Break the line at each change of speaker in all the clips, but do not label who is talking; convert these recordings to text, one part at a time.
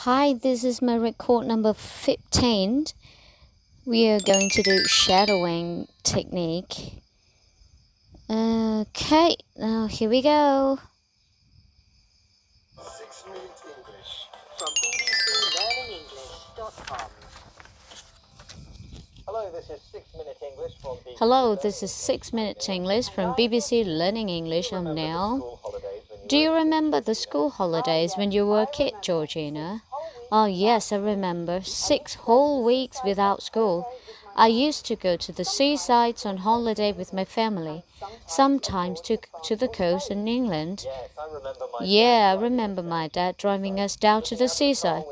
Hi, this is my record number 15. We are going to do shadowing technique. Okay, now here we go.
6-Minute English from bbclearningenglish.com.
Hello, this is 6-Minute English from BBC Learning English. I'm Nell. Do you remember the school holidays when you were a kid, Georgina? Oh, yes, I remember. 6 whole weeks without school. I used to go to the seasides on holiday with my family, sometimes to the coast in England. Yeah, I remember my dad driving us down to the seaside,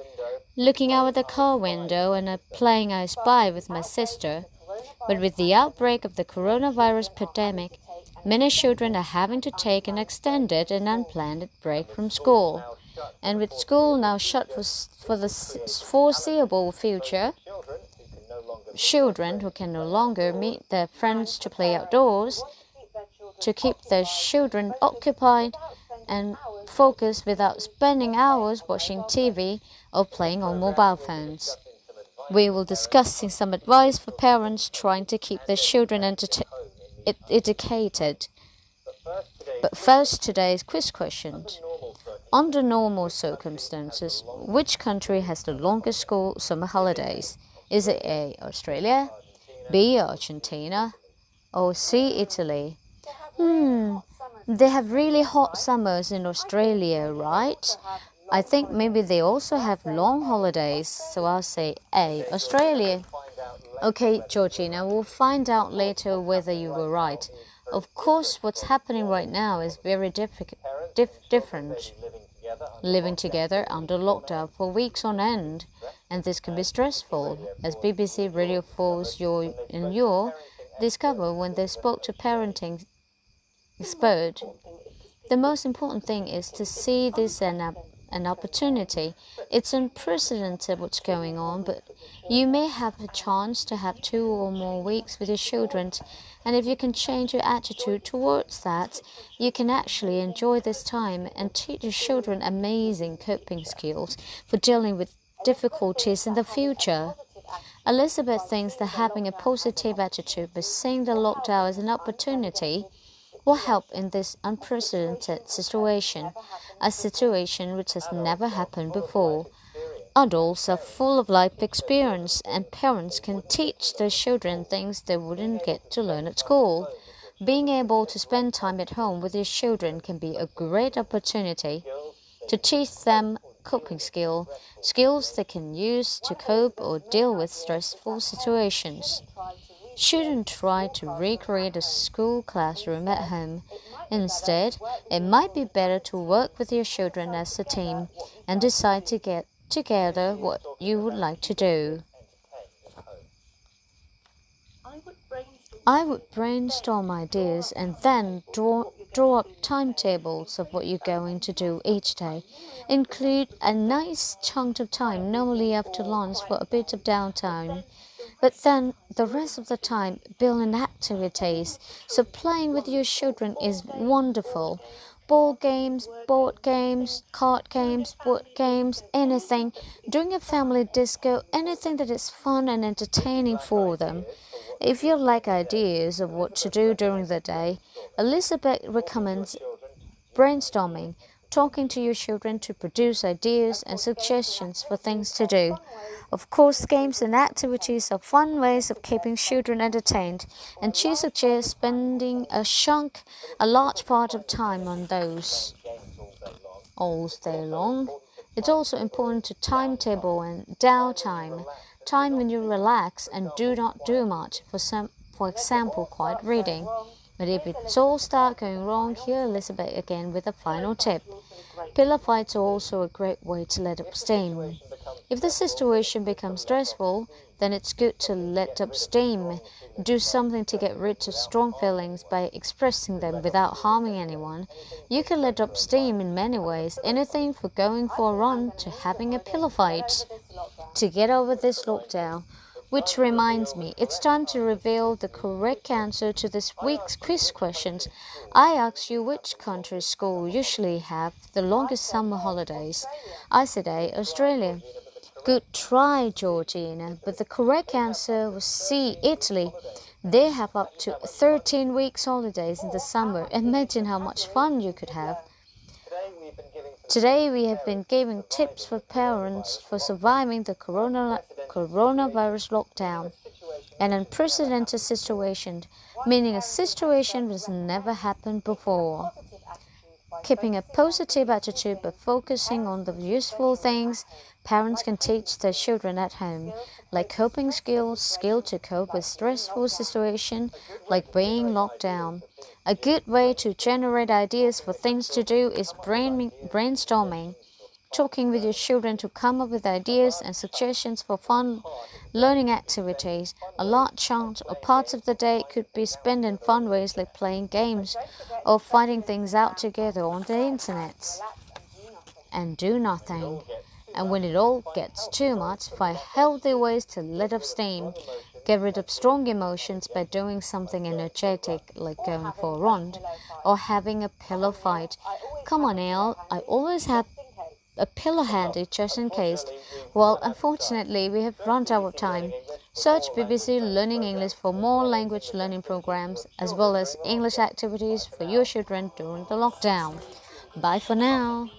looking out of the car window and playing I Spy with my sister. But with the outbreak of the coronavirus pandemic, many children are having to take an extended and unplanned break from school. And with school now shut for the foreseeable future, children who can no longer meet their friends to play outdoors, to keep their children occupied and focused without spending hours watching TV or playing on mobile phones. We will discuss some advice for parents trying to keep their children educated. But first, today's quiz question. Under normal circumstances, which country has the longest school summer holidays? Is it A, Australia, B, Argentina, or C, Italy? They have really hot summers in Australia, right? I think maybe they also have long holidays, so I'll say A, Australia. Okay, Georgina, we'll find out later whether you were right. Of course, what's happening right now is very different. Living together under lockdown for weeks on end, and this can be stressful, as BBC Radio 4's Your discovered when they spoke to parenting expert. The most important thing is to see this as an opportunity. It's unprecedented what's going on, but you may have a chance to have 2 or more weeks with your children, and if you can change your attitude towards that, you can actually enjoy this time and teach your children amazing coping skills for dealing with difficulties in the future. Elizabeth thinks that having a positive attitude by seeing the lockdown as an opportunity will help in this unprecedented situation, a situation which has never happened before. Adults are full of life experience, and parents can teach their children things they wouldn't get to learn at school. Being able to spend time at home with your children can be a great opportunity to teach them coping skills they can use to cope or deal with stressful situations. Shouldn't try to recreate a school classroom at home. Instead, it might be better to work with your children as a team and decide to get together what you would like to do. I would brainstorm ideas and then draw up timetables of what you're going to do each day. Include a nice chunk of time, normally after lunch, for a bit of downtime. But then the rest of the time, build in activities. So playing with your children is wonderful. Ball games, board games, card games, board games, anything. Doing a family disco, anything that is fun and entertaining for them. If you like ideas of what to do during the day, Elizabeth recommends brainstorming, talking to your children to produce ideas and suggestions for things to do. Of course, games and activities are fun ways of keeping children entertained, and she suggests spending a large part of time on those all day long. It's also important to timetable and downtime, time when you relax and do not do much, for example, quiet reading. But if it's all start going wrong, here Elizabeth again with a final tip. Pillow fights are also a great way to let up steam. If the situation becomes stressful, then it's good to let up steam. Do something to get rid of strong feelings by expressing them without harming anyone. You can let up steam in many ways, anything from going for a run to having a pillow fight. To get over this lockdown, Which reminds me, it's time to reveal the correct answer to this week's quiz questions. I asked you which country's school usually have the longest summer holidays. I said A, Australia. Good try, Georgina, but the correct answer was C, Italy. They have up to 13 weeks holidays in the summer. Imagine how much fun you could have. Today we have been giving tips for parents for surviving the coronavirus lockdown. An unprecedented situation, meaning a situation that has never happened before. Keeping a positive attitude by focusing on the useful things parents can teach their children at home, like coping skills, skill to cope with stressful situations like being locked down. A good way to generate ideas for things to do is brainstorming, talking with your children to come up with ideas and suggestions for fun learning activities. A large chunk or parts of the day could be spent in fun ways like playing games or finding things out together on the internet. And do nothing. And when it all gets too much, find healthy ways to let off steam. Get rid of strong emotions by doing something energetic like going for a run or having a pillow fight. Come on, Elle, I always have a pillow handy just in case. Well, unfortunately, we have run out of time. Search BBC Learning English for more language learning programs as well as English activities for your children during the lockdown. Bye for now.